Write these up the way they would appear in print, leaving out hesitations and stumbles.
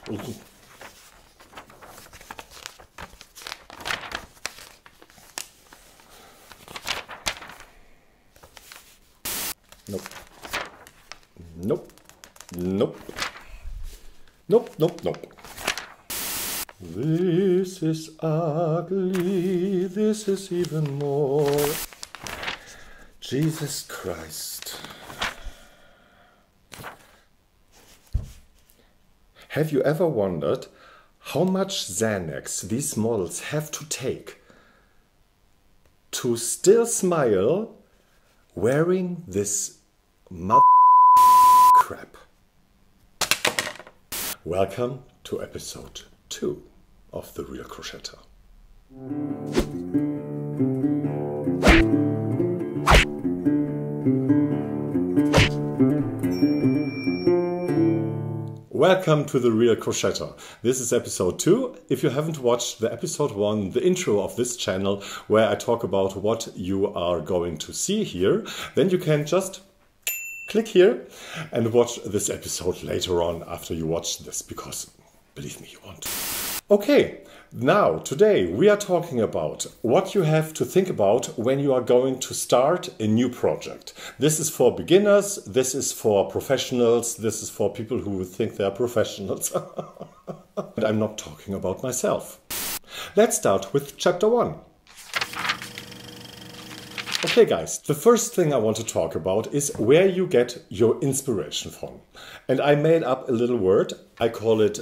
Nope. Nope. Nope. Nope, nope, nope. This is ugly. This is even more. Jesus Christ. Have you ever wondered how much Xanax these models have to take to still smile wearing this crap? Welcome to episode 2 of The Real Crochetter. Welcome to The Real Crochetter. This is episode 2. If you haven't watched the episode 1, the intro of this channel, where I talk about what you are going to see here, then you can just click here and watch this episode later on after you watch this, because believe me, you want to. Okay, now today we are talking about what you have to think about when you are going to start a new project. This is for beginners, this is for professionals, this is for people who think they are professionals. And I'm not talking about myself. Let's start with chapter 1. Okay guys, the first thing I want to talk about is where you get your inspiration from. And I made up a little word, I call it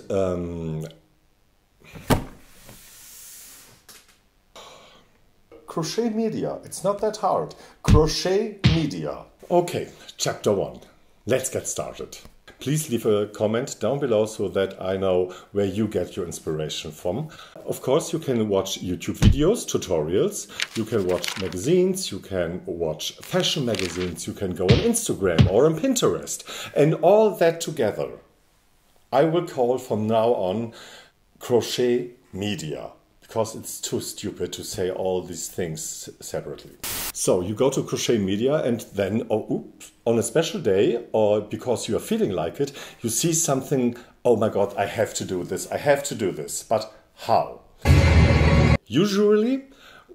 crochet media. It's not that hard. Crochet media. Okay, chapter 1. Let's get started. Please leave a comment down below so that I know where you get your inspiration from. Of course, you can watch YouTube videos, tutorials, you can watch magazines, you can watch fashion magazines, you can go on Instagram or on Pinterest. And all that together, I will call from now on crochet media, because it's too stupid to say all these things separately. So you go to crochet media and then, on a special day, or because you are feeling like it, you see something, oh my God, I have to do this, I have to do this. But how? Usually,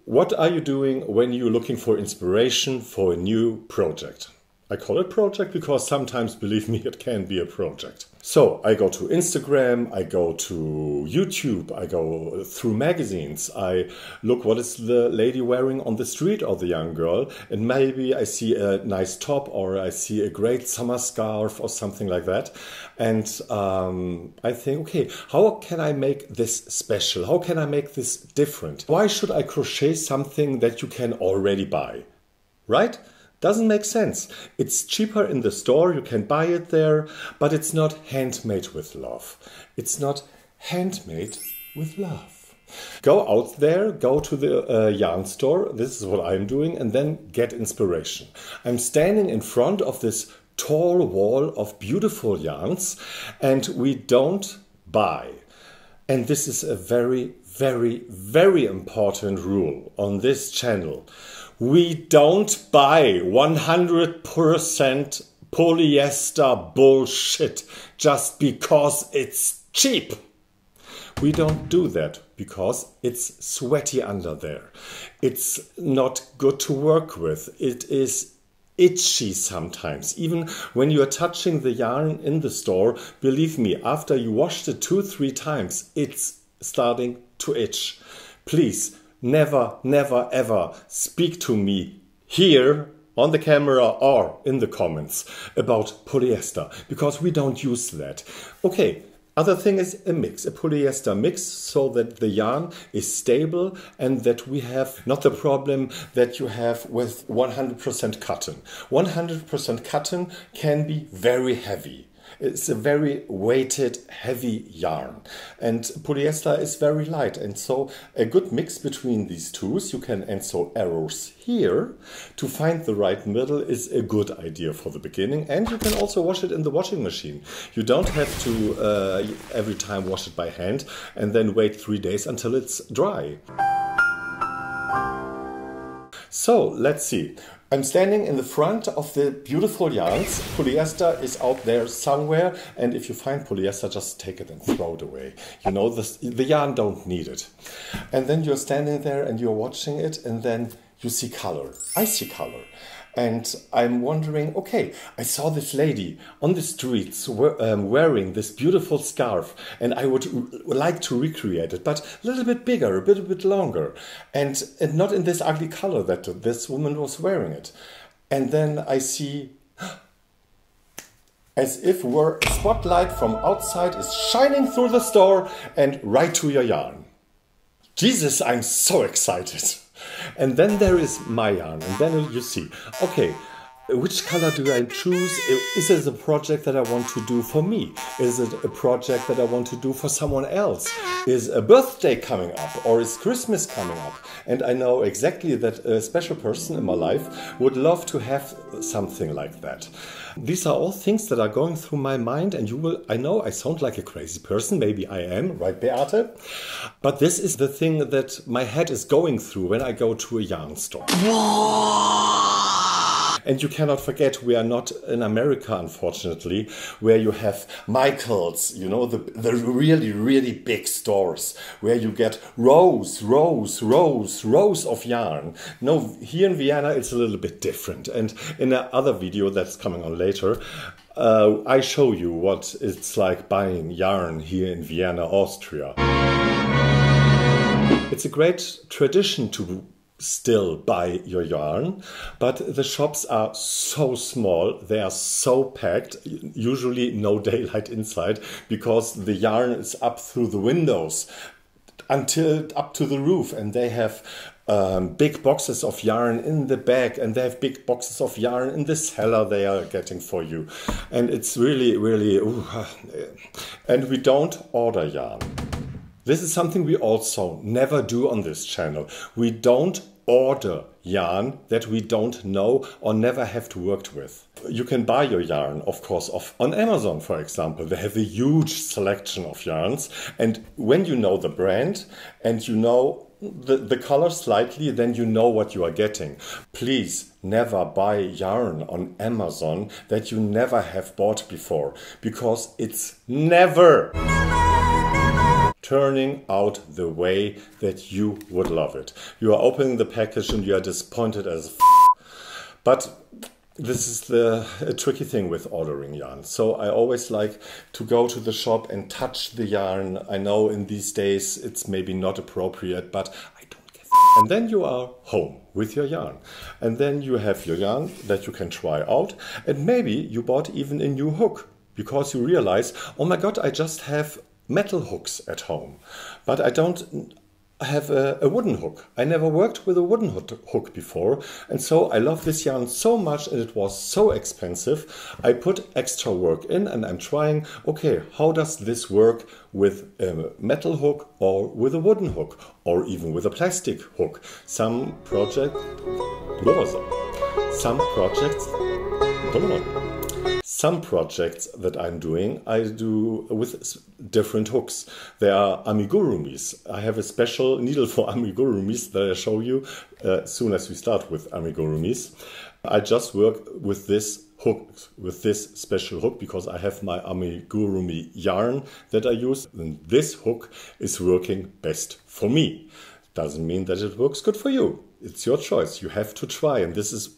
what are you doing when you're looking for inspiration for a new project? I call it project because sometimes, believe me, it can be a project. So I go to Instagram, I go to YouTube, I go through magazines, I look what is the lady wearing on the street or the young girl, and maybe I see a nice top or I see a great summer scarf or something like that. And I think, okay, how can I make this special? How can I make this different? Why should I crochet something that you can already buy? Right? Doesn't make sense. It's cheaper in the store, you can buy it there, but it's not handmade with love. It's not handmade with love. Go out there, go to the yarn store, this is what I'm doing, and then get inspiration. I'm standing in front of this tall wall of beautiful yarns, and we don't buy. And this is a very, very, very important rule on this channel. We don't buy 100% polyester bullshit just because it's cheap. We don't do that because it's sweaty under there. It's not good to work with. It is itchy sometimes. Even when you are touching the yarn in the store, believe me, after you washed it 2-3 times, it's starting to itch. Please, never, never, ever speak to me here on the camera or in the comments about polyester, because we don't use that. Okay, other thing is a mix, a polyester mix, so that the yarn is stable and that we have not the problem that you have with 100% cotton. 100% cotton can be very heavy. It's a very weighted, heavy yarn, and polyester is very light, and so a good mix between these two, you can insert arrows here to find the right middle, is a good idea for the beginning. And you can also wash it in the washing machine. You don't have to every time wash it by hand and then wait 3 days until it's dry. So let's see. I'm standing in the front of the beautiful yarns. Polyester is out there somewhere, and if you find polyester, just take it and throw it away. You know, the yarn don't need it. And then you're standing there and you're watching it, and then you see color. I see color. And I'm wondering, okay, I saw this lady on the streets wearing this beautiful scarf, and I would like to recreate it, but a little bit bigger, a bit longer, and not in this ugly color that this woman was wearing it. And then I see, as if a spotlight from outside is shining through the store and right to your yarn. Jesus, I'm so excited. And then there is my yarn, and then you see, okay, which color do I choose? Is it a project that I want to do for me? Is it a project that I want to do for someone else? Is a birthday coming up, or is Christmas coming up? And I know exactly that a special person in my life would love to have something like that. These are all things that are going through my mind, and I know I sound like a crazy person, maybe I am, right, Beate? But this is the thing that my head is going through when I go to a yarn store. And you cannot forget, we are not in America, unfortunately, where you have Michael's, you know, the really, really big stores, where you get rows of yarn. No, here in Vienna, it's a little bit different. And in another video that's coming on later, I show you what it's like buying yarn here in Vienna, Austria. It's a great tradition to still buy your yarn, but the shops are so small, they are so packed, usually no daylight inside, because the yarn is up through the windows until up to the roof, and they have big boxes of yarn in the back, and they have big boxes of yarn in the cellar they are getting for you, and it's really and we don't order yarn. This is something we also never do on this channel. We don't order yarn that we don't know or never have to work with. You can buy your yarn, of course, on Amazon, for example. They have a huge selection of yarns, and when you know the brand and you know the color slightly, then you know what you are getting. Please never buy yarn on Amazon that you never have bought before, because it's never turning out the way that you would love it. You are opening the package and you are disappointed as f***. But this is a tricky thing with ordering yarn. So I always like to go to the shop and touch the yarn. I know in these days it's maybe not appropriate, but I don't give a. And then you are home with your yarn. And then you have your yarn that you can try out. And maybe you bought even a new hook, because you realize, oh my God, I just have metal hooks at home, but I don't have a wooden hook. I never worked with a wooden hook before, and so I love this yarn so much, and it was so expensive. I put extra work in, and I'm trying, okay, how does this work with a metal hook or with a wooden hook or even with a plastic hook? Some projects that I'm doing, I do with different hooks. There are amigurumis. I have a special needle for amigurumis that I show you as soon as we start with amigurumis. I just work with this hook, with this special hook, because I have my amigurumi yarn that I use, and this hook is working best for me. Doesn't mean that it works good for you. It's your choice. You have to try, and this is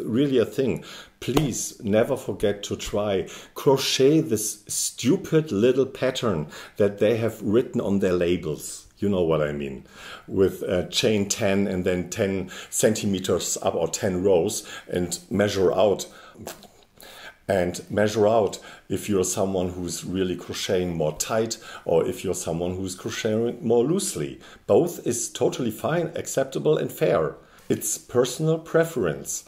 really a thing. Please never forget to try. Crochet this stupid little pattern that they have written on their labels. You know what I mean. With chain 10 and then 10 centimeters up, or 10 rows, and measure out. And measure out if you're someone who's really crocheting more tight, or if you're someone who's crocheting more loosely. Both is totally fine, acceptable and fair. It's personal preference.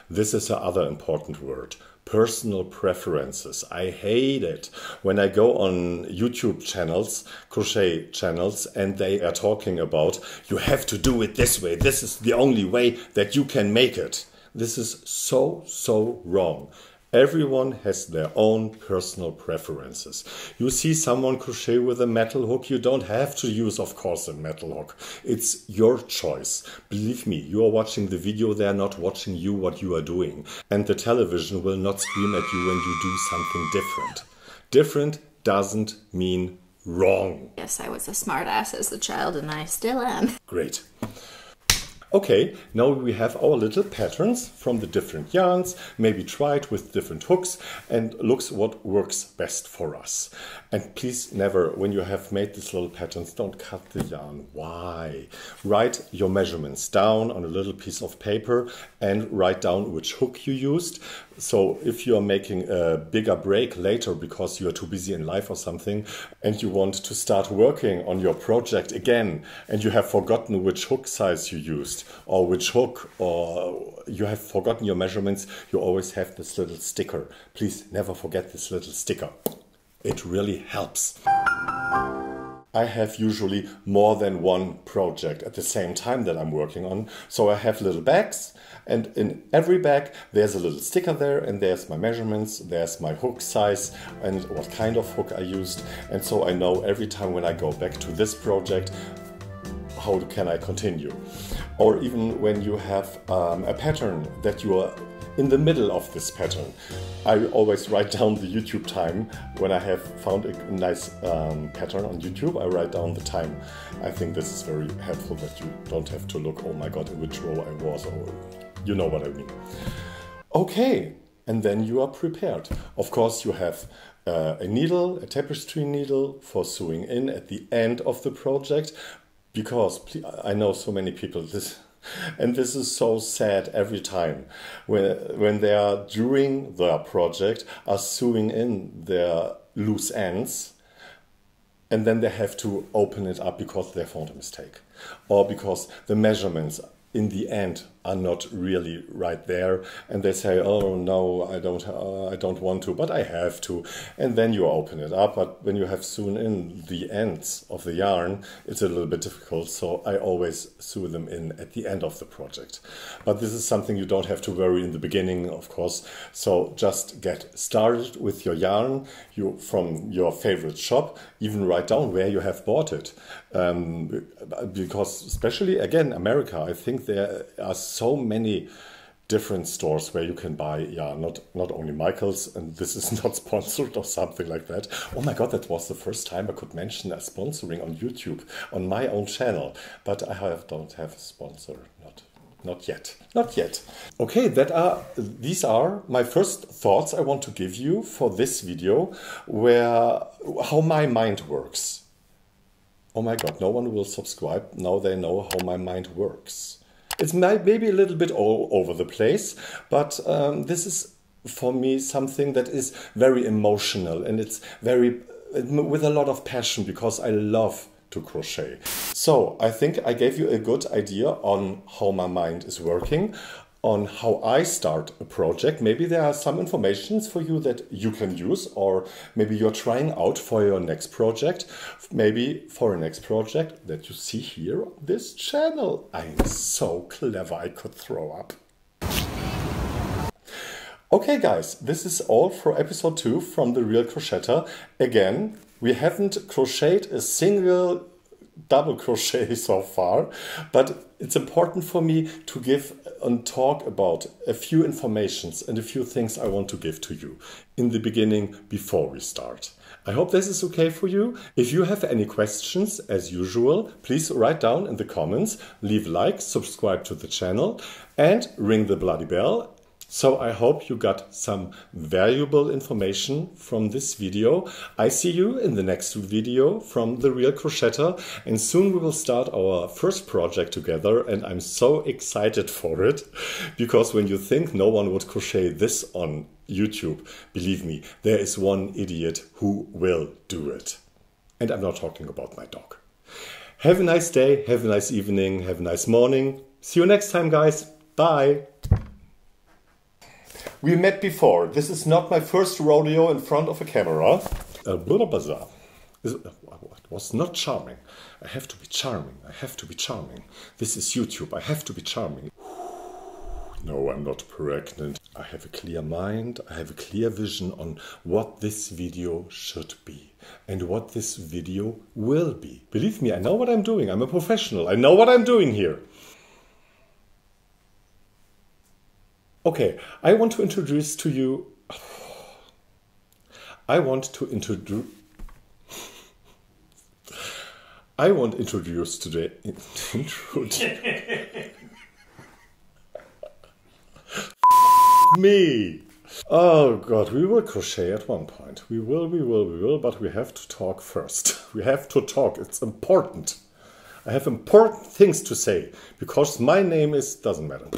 This is the other important word. Personal preferences. I hate it when I go on YouTube channels, crochet channels, and they are talking about, you have to do it this way. This is the only way that you can make it. This is so wrong. Everyone has their own personal preferences. You see someone crochet with a metal hook, you don't have to use, of course, a metal hook. It's your choice. Believe me, you are watching the video, they are not watching you, what you are doing. And the television will not scream at you when you do something different. Different doesn't mean wrong. Yes, I was a smart ass as a child and I still am. Great. Okay, now we have our little patterns from the different yarns, maybe try it with different hooks and looks what works best for us. And please never, when you have made these little patterns, don't cut the yarn. Why? Write your measurements down on a little piece of paper and write down which hook you used. So if you are making a bigger break later because you are too busy in life or something and you want to start working on your project again and you have forgotten which hook size you used or which hook, or you have forgotten your measurements, you always have this little sticker. Please never forget this little sticker. It really helps. I have usually more than one project at the same time that I'm working on. So I have little bags, and in every bag there's a little sticker there, and there's my measurements, there's my hook size and what kind of hook I used. And so I know every time when I go back to this project, how can I continue? Or even when you have a pattern that you are in the middle of this pattern, I always write down the YouTube time. When I have found a nice pattern on YouTube, I write down the time. I think this is very helpful that you don't have to look, oh my god, in which row I was, or you know what I mean. Okay, and then you are prepared. Of course, you have a needle, a tapestry needle for sewing in at the end of the project, because I know so many people and this is so sad every time when they are during their project are sewing in their loose ends, and then they have to open it up because they found a mistake or because the measurements in the end are not really right there, and they say, oh no, I don't want to, but I have to, and then you open it up. But when you have sewn in the ends of the yarn, it's a little bit difficult, so I always sew them in at the end of the project. But this is something you don't have to worry in the beginning, of course, so just get started with your yarn from your favorite shop. Even write down where you have bought it, because especially again America, I think there are so many different stores where you can buy yarn, not only Michael's, and this is not sponsored or something like that. Oh my god, that was the first time I could mention a sponsoring on YouTube on my own channel, but I don't have a sponsor, not yet. Okay, these are my first thoughts I want to give you for this video, how my mind works. Oh my god, no one will subscribe. Now they know how my mind works. It's maybe a little bit all over the place, but this is for me something that is very emotional, and it's with a lot of passion, because I love to crochet. So I think I gave you a good idea on how my mind is working, on how I start a project. Maybe there are some informations for you that you can use, or maybe you're trying out for your next project. Maybe for a next project that you see here on this channel. I'm so clever, I could throw up. Okay guys, this is all for episode 2 from The Real Crochetter. Again, we haven't crocheted a single double crochet so far, but it's important for me to give and talk about a few informations and a few things I want to give to you in the beginning before we start. I hope this is okay for you. If you have any questions, as usual, please write down in the comments, leave a like, subscribe to the channel and ring the bloody bell. So I hope you got some valuable information from this video. I see you in the next video from The Real Crochetter, and soon we will start our first project together, and I'm so excited for it, because when you think no one would crochet this on YouTube, believe me, there is one idiot who will do it. And I'm not talking about my dog. Have a nice day, have a nice evening, have a nice morning. See you next time, guys. Bye. We met before. This is not my first rodeo in front of a camera. Bazaar. It was not charming. I have to be charming. I have to be charming. This is YouTube. I have to be charming. No, I'm not pregnant. I have a clear mind. I have a clear vision on what this video should be and what this video will be. Believe me, I know what I'm doing. I'm a professional. I know what I'm doing here. Okay, I want to introduce to you... I want to introduce today... me! Oh God, we will crochet at one point. We will, but we have to talk first. We have to talk, it's important. I have important things to say, because my name is... doesn't matter.